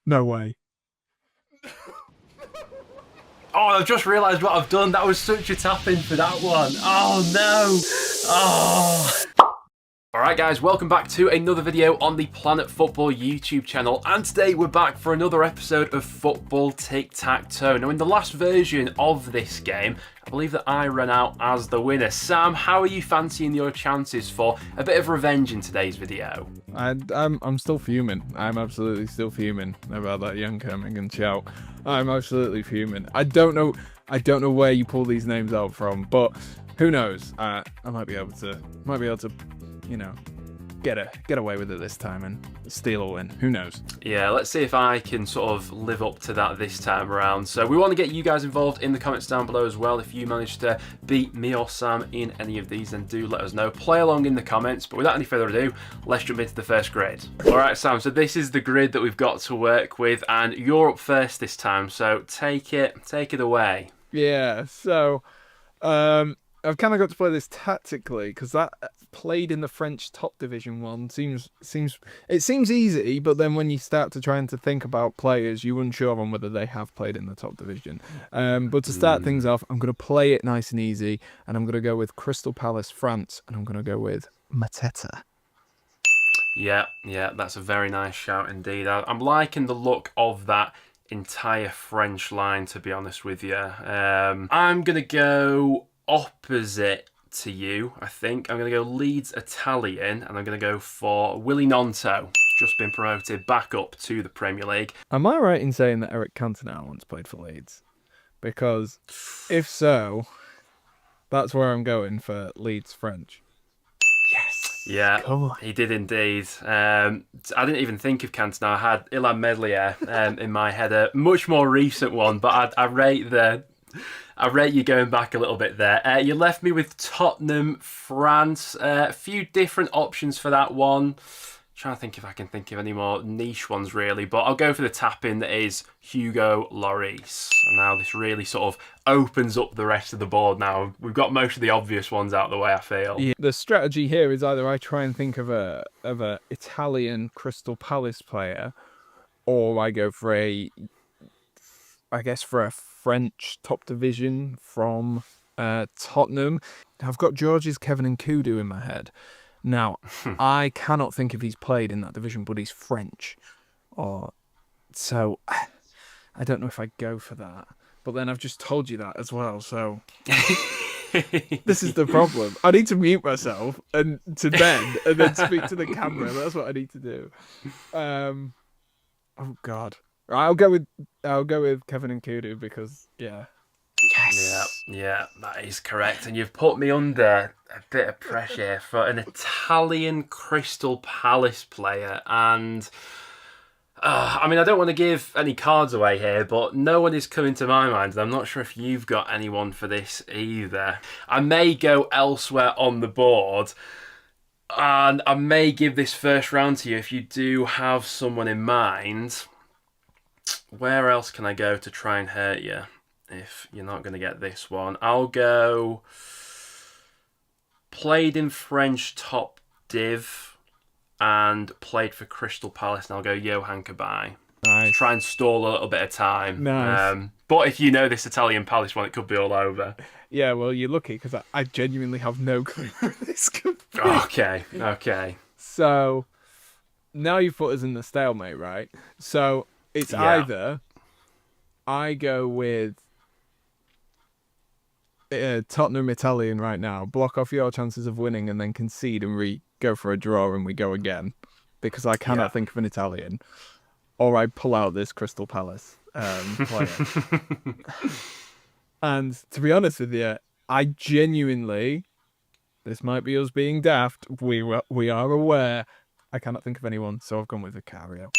No way. Oh, I've just realised what I've done. That was such a tap in for that one. Oh no. Oh. Alright guys, welcome back to another video on the Planet Football YouTube channel, and today we're back for another episode of Football Tic-Tac-Toe. Now in the last version of this game, I believe that I ran out as the winner. Sam, how are you fancying your chances for a bit of revenge in today's video? I'm still fuming. I'm absolutely still fuming about that young Birmingham shout. I'm absolutely fuming. I don't know where you pull these names out from, but who knows? I might be able to, you know, get away with it this time and steal a win. Who knows? Yeah, let's see if I can sort of live up to that this time around. So we want to get you guys involved in the comments down below as well. If you manage to beat me or Sam in any of these, then do let us know. Play along in the comments. But without any further ado, let's jump into the first grid. All right, Sam, so this is the grid that we've got to work with, and you're up first this time. So take it away. Yeah, so I've kind of got to play this tactically because that played in the French top division one seems easy, but then when you start to trying to think about players, you're unsure on whether they have played in the top division. But to start things off, I'm going to play it nice and easy, and I'm going to go with Crystal Palace France, and I'm going to go with Mateta. Yeah, that's a very nice shout indeed. I'm liking the look of that entire French line, to be honest with you. I'm going to go opposite to you, I think. I'm going to go Leeds Italian, and I'm going to go for Willy Gnonto. Just been promoted back up to the Premier League. Am I right in saying that Eric Cantona once played for Leeds? Because if so, that's where I'm going for Leeds French. Yes. Yeah, Come on. he did indeed. I didn't even think of Cantona. I had Ilan Medlier in my head, a much more recent one, but I rate you going back a little bit there. You left me with Tottenham, France. A few different options for that one. Trying to think if I can think of any more niche ones, really. But I'll go for the tap-in that is Hugo Lloris. And now this really sort of opens up the rest of the board now. We've got most of the obvious ones out of the way, I feel. Yeah, the strategy here is either I try and think of a Italian Crystal Palace player, or I go for a French top division from Tottenham. I've got George's Kevin Nkudu in my head. Now, I cannot think if he's played in that division, but he's French. So I don't know if I go for that. But then I've just told you that as well, so this is the problem. I need to mute myself and to bend and then speak to the camera. That's what I need to do. Oh God. I'll go with Kevin Nkudu because yes. Yeah, that is correct. And you've put me under a bit of pressure for an Italian Crystal Palace player. And I mean, I don't want to give any cards away here, but no one is coming to my mind. And I'm not sure if you've got anyone for this either. I may go elsewhere on the board, and I may give this first round to you if you do have someone in mind. Where else can I go to try and hurt you if you're not going to get this one? I'll go played in French top div and played for Crystal Palace, and I'll go Johan Cabaye. Nice. Try and stall a little bit of time. Nice. But if you know this Italian Palace one, it could be all over. Yeah, well, you're lucky because I genuinely have no clue where this could be. Okay. So now you've put us in the stalemate, right? So it's either I go with Tottenham Italian right now, block off your chances of winning, and then concede and go for a draw and we go again, because I cannot think of an Italian, or I pull out this Crystal Palace player. And to be honest with you, I genuinely, this might be us being daft, we are aware, I cannot think of anyone, so I've gone with Vicario.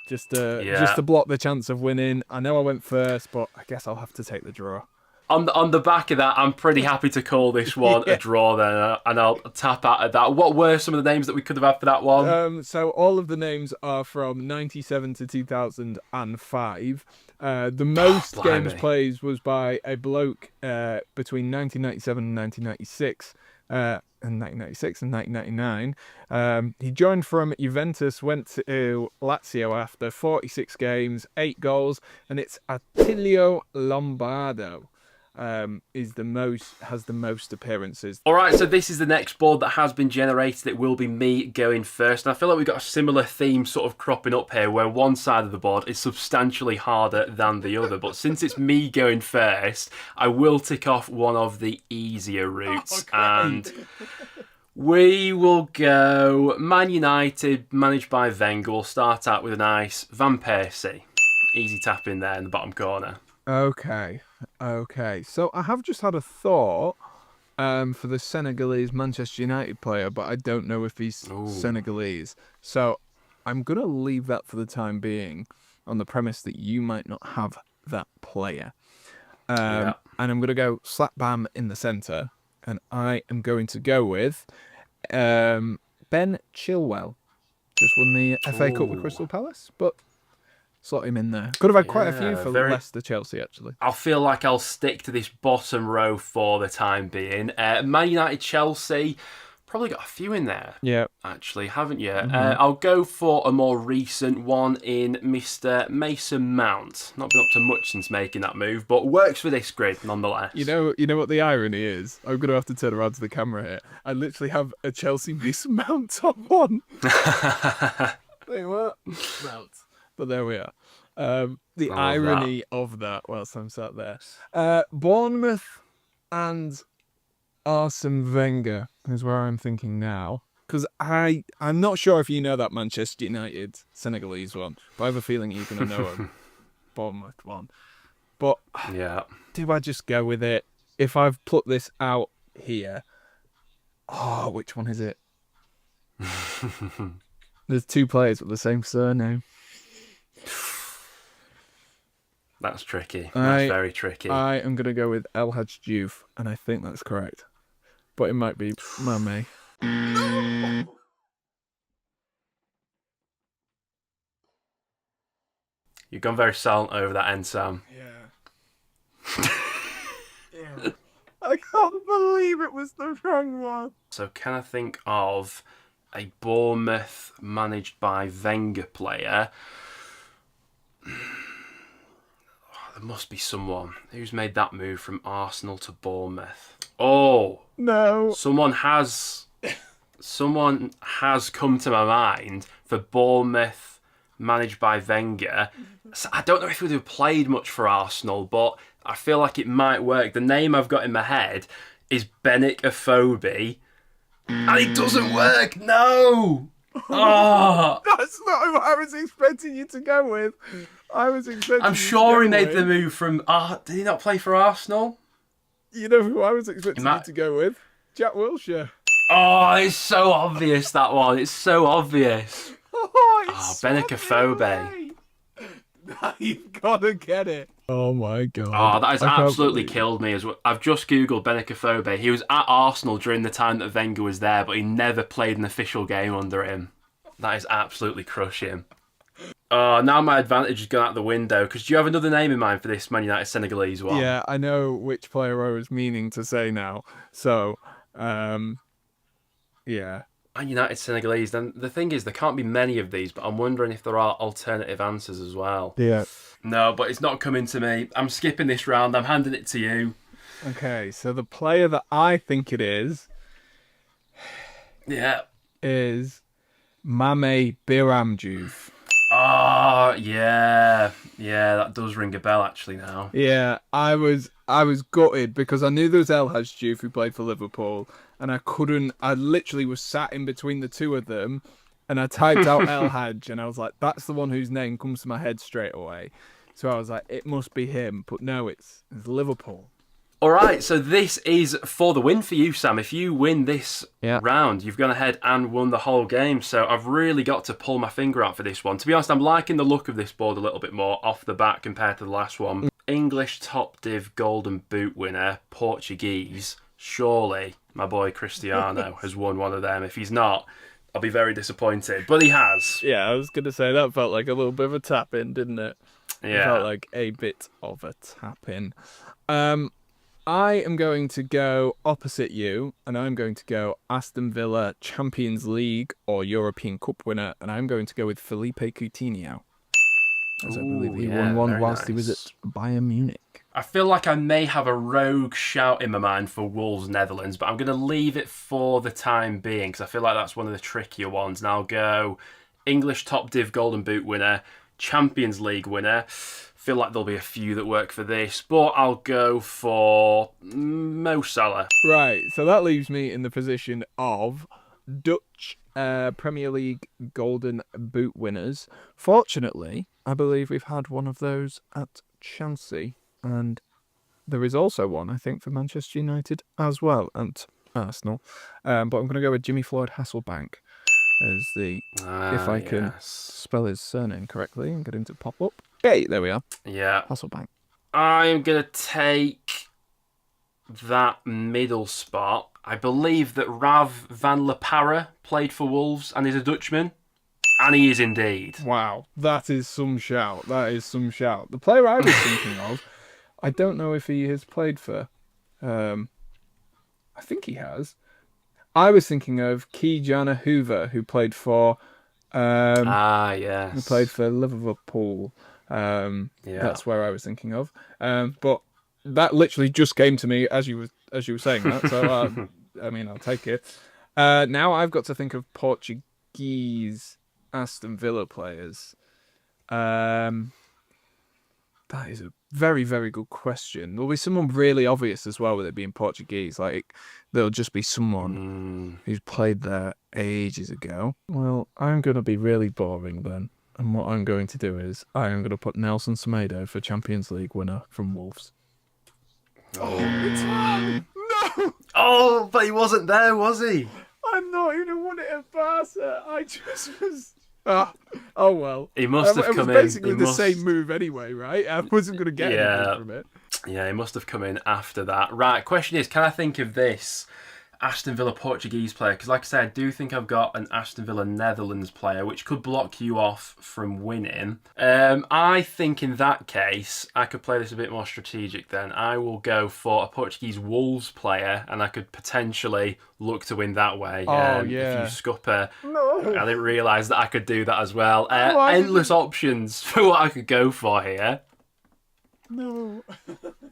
Just to block the chance of winning. I know I went first, but I guess I'll have to take the draw. On the back of that, I'm pretty happy to call this one a draw then, and I'll tap out at that. What were some of the names that we could have had for that one? So all of the names are from 97 to 2005. The most games played was by a bloke between 1997 and 1996. in 1996 and 1999. He joined from Juventus, went to Lazio after 46 games, 8 goals, and it's Attilio Lombardo. Has the most appearances. All right, so this is the next board that has been generated. It will be me going first. And I feel like we've got a similar theme sort of cropping up here where one side of the board is substantially harder than the other. But since it's me going first, I will tick off one of the easier routes. Okay. And we will go Man United, managed by Wenger. We'll start out with a nice Van Persie. Easy tap in there in the bottom corner. Okay. So I have just had a thought for the Senegalese Manchester United player, but I don't know if he's Senegalese. So I'm going to leave that for the time being on the premise that you might not have that player. And I'm going to go slap bam in the centre, and I am going to go with Ben Chilwell. Just won the FA Cup with Crystal Palace, but slot him in there. Could have had quite a few for Leicester, Chelsea, actually. I feel like I'll stick to this bottom row for the time being. Man United, Chelsea, probably got a few in there. Yeah. Actually, haven't you? I'll go for a more recent one in Mr. Mason Mount. Not been up to much since making that move, but works for this grid nonetheless. You know what the irony is? I'm going to have to turn around to the camera here. I literally have a Chelsea Mason Mount top one. They were Mount. But there we are. The irony of that whilst I'm sat there. Bournemouth and Arsene Wenger is where I'm thinking now. Because I'm not sure if you know that Manchester United Senegalese one, but I have a feeling you're going to know a Bournemouth one. But yeah, do I just go with it? If I've put this out here, which one is it? There's 2 players with the same surname. That's tricky. That's very tricky. I am going to go with El Hadj Diouf, and I think that's correct. But it might be Mame. You've gone very silent over that end, Sam. Yeah. I can't believe it was the wrong one. So can I think of a Bournemouth managed by Wenger player? There must be someone who's made that move from Arsenal to Bournemouth. Oh no! Someone has come to my mind for Bournemouth managed by Wenger. So I don't know if he would have played much for Arsenal, but I feel like it might work. The name I've got in my head is Benik Afobe, and it doesn't work. No. Oh. That's not what I was expecting you to go with. I'm sure he made the move from. Did he not play for Arsenal? You know who I was expecting you to go with? Jack Wilshere. Oh, it's so obvious, that one. It's so obvious. Benik Afobe. You've got to get it. Oh my god. Oh, that has absolutely killed me as well. I've just googled Benik Afobe. He was at Arsenal during the time that Wenger was there, but he never played an official game under him. That is absolutely crushing. Now my advantage has gone out the window, because do you have another name in mind for this Man United Senegalese one? Yeah, I know which player I was meaning to say now. So, yeah. Man United Senegalese. Then the thing is, there can't be many of these, but I'm wondering if there are alternative answers as well. Yeah. No, but it's not coming to me. I'm skipping this round. I'm handing it to you. Okay, so the player that I think it is is Mame Biramdiouf. Oh, yeah. Yeah, that does ring a bell actually now. Yeah, I was gutted because I knew there was El Hadj Diouf who played for Liverpool, and I literally was sat in between the two of them, and I typed out El Hadj, and I was like, that's the one whose name comes to my head straight away. So I was like, it must be him, but no, it's Liverpool. All right, so this is for the win for you, Sam. If you win this round, you've gone ahead and won the whole game. So I've really got to pull my finger out for this one. To be honest, I'm liking the look of this board a little bit more off the bat compared to the last one. English top div golden boot winner, Portuguese. Surely my boy Cristiano has won one of them. If he's not, I'll be very disappointed. But he has. Yeah, I was going to say that felt like a little bit of a tap-in, didn't it? Yeah. It felt like a bit of a tap-in. I am going to go opposite you, and I'm going to go Aston Villa Champions League or European Cup winner, and I'm going to go with Felipe Coutinho, as I believe Ooh, he won yeah, one very whilst he was nice. at Bayern Munich. I feel like I may have a rogue shout in my mind for Wolves Netherlands, but I'm going to leave it for the time being because I feel like that's one of the trickier ones. And I'll go English top div Golden Boot winner, Champions League winner. Feel like there'll be a few that work for this, but I'll go for Mo Salah. Right, so that leaves me in the position of Dutch Premier League Golden Boot winners. Fortunately, I believe we've had one of those at Chelsea, and there is also one, I think, for Manchester United as well, and Arsenal. But I'm going to go with Jimmy Floyd Hasselbank as the, if I can Yes. spell his surname correctly and get him to pop up. Okay, there we are. Yeah. Hasselbank. I'm going to take that middle spot. I believe that Rav van La Parra played for Wolves and is a Dutchman. And he is indeed. Wow, that is some shout. That is some shout. The player I was thinking of, I don't know if he has played for. I think he has. I was thinking of Kijana Hoover, who played for. Yes. Who played for Liverpool. That's where I was thinking of. But that literally just came to me as you were saying that. So I mean, I'll take it. Now I've got to think of Portuguese Aston Villa players. That is a very, very good question. There'll be someone really obvious as well with it being Portuguese. Like, there'll just be someone who's played there ages ago. Well, I'm going to be really boring then. And what I'm going to do is I'm going to put Nelson Semedo for Champions League winner from Wolves. Oh, it's wrong! No! Oh, but he wasn't there, was he? I'm not even won it at Barca. I just was... Oh well. He must have it come was in. basically the same move anyway, right? I wasn't going to get anything from it. Yeah, he must have come in after that. Right, question is, can I think of this Aston Villa Portuguese player? Because like I said, I do think I've got an Aston Villa Netherlands player, which could block you off from winning. I think in that case, I could play this a bit more strategic then. I will go for a Portuguese Wolves player, and I could potentially look to win that way. Yeah. If you scupper. No. I didn't realise that I could do that as well. Endless options for what I could go for here. No.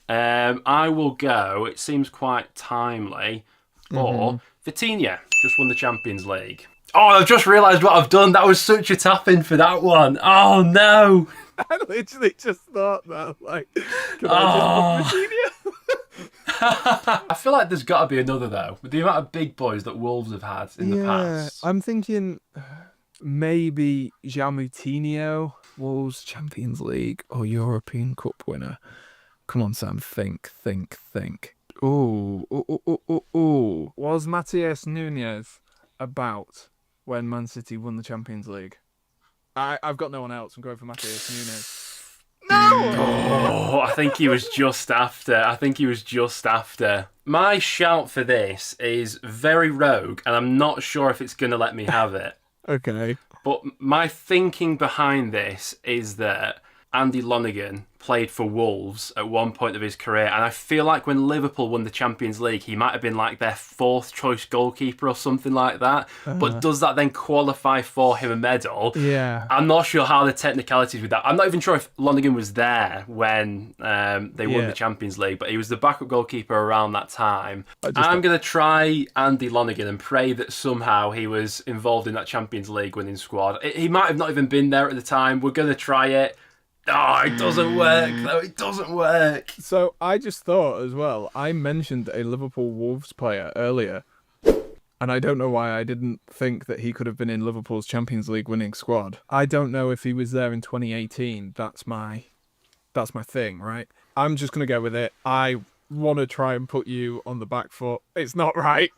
I will go, it seems quite timely, for Vitinha. Just won the Champions League. Oh, I've just realised what I've done. That was such a tap-in for that one. Oh, no. I literally just thought that, like, can I just put Vitinha? I feel like there's got to be another, though. With the amount of big boys that Wolves have had in the past. I'm thinking maybe Moutinho, Wolves Champions League or European Cup winner. Come on, Sam, think. Oh. Was Matías Núñez about when Man City won the Champions League? I've got no one else. I'm going for Matías Núñez. No! Oh, I think he was just after. My shout for this is very rogue, and I'm not sure if it's going to let me have it. Okay. But my thinking behind this is that Andy Lonergan played for Wolves at one point of his career, and I feel like when Liverpool won the Champions League, he might have been like their fourth choice goalkeeper or something like that. But does that then qualify for him a medal? Yeah. I'm not sure how the technicalities with that. I'm not even sure if Lonergan was there when they won the Champions League, but he was the backup goalkeeper around that time. I'm going to try Andy Lonergan and pray that somehow he was involved in that Champions League winning squad. He might have not even been there at the time. We're going to try it. Oh, it doesn't work, though. It doesn't work. So I just thought as well, I mentioned a Liverpool Wolves player earlier, and I don't know why I didn't think that he could have been in Liverpool's Champions League winning squad. I don't know if he was there in 2018. That's my thing, right? I'm just going to go with it. I want to try and put you on the back foot. It's not right.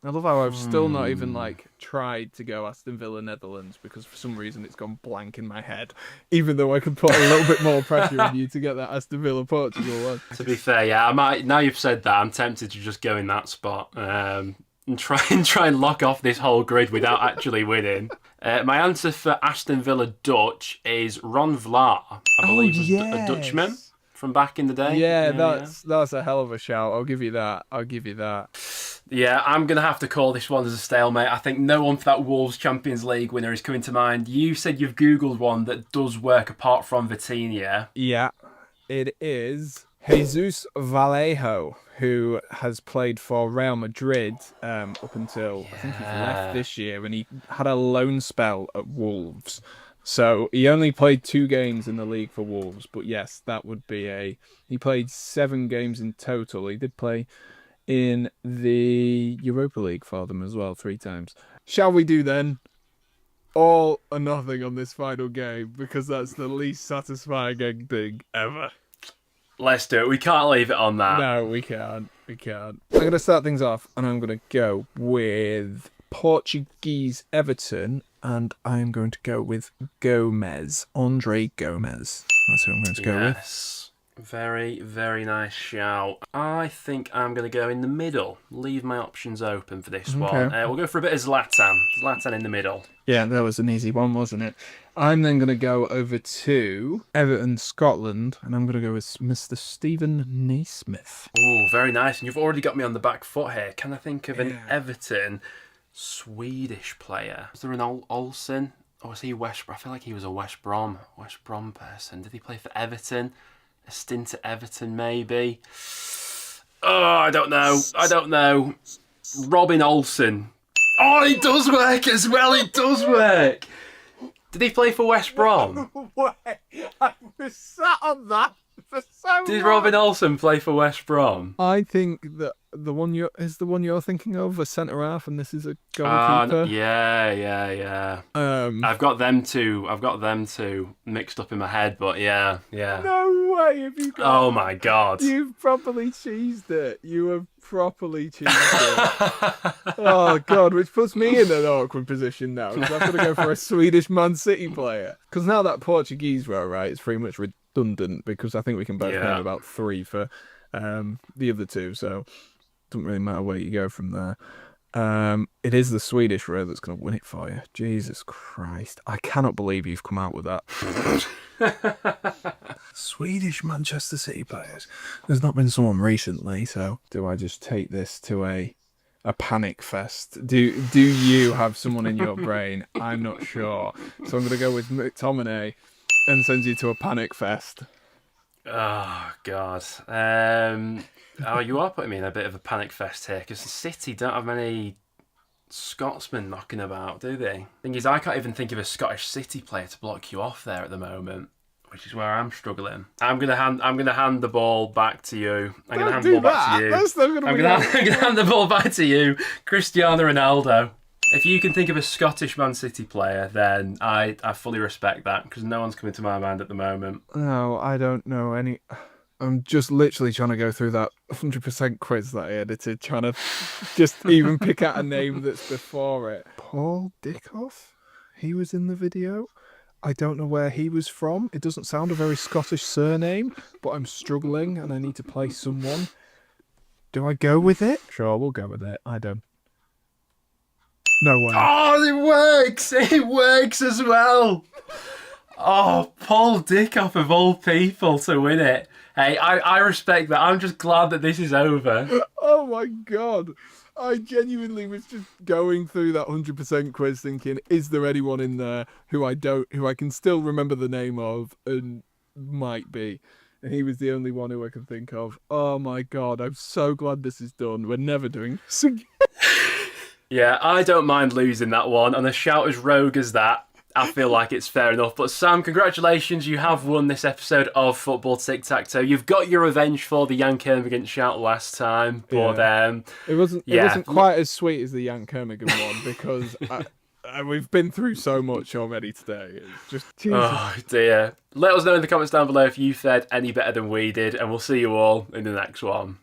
I love how I've still not even tried to go Aston Villa Netherlands because for some reason it's gone blank in my head. Even though I could put a little bit more pressure on you to get that Aston Villa Portugal one. To be fair, yeah, I might. Now you've said that, I'm tempted to just go in that spot. and try and lock off this whole grid without actually winning. My answer for Aston Villa Dutch is Ron Vlaar. I believe a Dutchman from back in the day. Yeah, that's a hell of a shout. I'll give you that. Yeah, I'm going to have to call this one as a stalemate. I think no one for that Wolves Champions League winner is coming to mind. You said you've Googled one that does work apart from Vitinha. Yeah, it is Jesus Vallejo, who has played for Real Madrid up until I think he's left this year, and he had a loan spell at Wolves. So he only played 2 games in the league for Wolves, but yes, that would be he played 7 games in total. He did play in the Europa League for them as well 3 times. Shall we do then all or nothing on this final game, because that's the least satisfying thing ever. Let's do it. We can't leave it on that. No, we can't. I'm going to start things off, and I'm going to go with Portuguese Everton, and I'm going to go with Gomez. Andre Gomez. That's who I'm going to go with. Yes. Very, very nice shout. I think I'm going to go in the middle. Leave my options open for this one. We'll go for a bit of Zlatan. Zlatan in the middle. Yeah, that was an easy one, wasn't it? I'm then going to go over to Everton, Scotland, and I'm going to go with Mr. Stephen Naismith. Oh, very nice. And you've already got me on the back foot here. Can I think of an Everton Swedish player? Was there an Olsen? Or was he West Brom? I feel like he was a West Brom person. Did he play for Everton? A stint at Everton, maybe? Oh, I don't know. Robin Olsen. Oh, it does work as well. It does work. Did he play for West Brom? I was sat on that for so long. Did Robin Olsen play for West Brom? I think that the one you're thinking of, a centre half, and this is a goalkeeper. Yeah. I've got them two mixed up in my head, but yeah. No way have you got. Oh my god. You've properly cheesed it. You have properly cheesed it. Oh god, which puts me in an awkward position now, because I've got to go for a Swedish Man City player. Because now that Portuguese row, right, it's pretty much redundant, because I think we can both name about 3 for the other 2, so it doesn't really matter where you go from there. It is the Swedish row that's going to win it for you. Jesus Christ. I cannot believe you've come out with that. Swedish Manchester City players. There's not been someone recently, so do I just take this to a panic fest? Do you have someone in your brain? I'm not sure. So I'm going to go with McTominay and send you to a panic fest. Oh, God. You are putting me in a bit of a panic fest here, because City don't have many Scotsmen knocking about, do they? Thing is, I can't even think of a Scottish City player to block you off there at the moment, which is where I'm struggling. I'm gonna hand the ball back to you. I'm gonna hand the ball back to you, Cristiano Ronaldo. If you can think of a Scottish Man City player, then I fully respect that, because no one's coming to my mind at the moment. No, I don't know any. I'm just literally trying to go through that 100% quiz that I edited, trying to just even pick out a name that's before it. Paul Dickoff? He was in the video. I don't know where he was from. It doesn't sound a very Scottish surname, but I'm struggling and I need to play someone. Do I go with it? Sure, we'll go with it. I don't. No way. Oh, it works! It works as well! Oh, Paul Dickoff of all people to win it. Hey, I respect that. I'm just glad that this is over. Oh my god. I genuinely was just going through that 100% quiz thinking, is there anyone in there who I can still remember the name of and might be? And he was the only one who I can think of. Oh my god, I'm so glad this is done. We're never doing this again. Yeah, I don't mind losing that one, and a shout as rogue as that, I feel like it's fair enough. But Sam, congratulations, you have won this episode of Football Tic-Tac-Toe. You've got your revenge for the Jan Kermigan shout last time, but it wasn't quite as sweet as the Jan Kermigan one, because we've been through so much already today. It's just Jesus. Oh dear. Let us know in the comments down below if you fared any better than we did, and we'll see you all in the next one.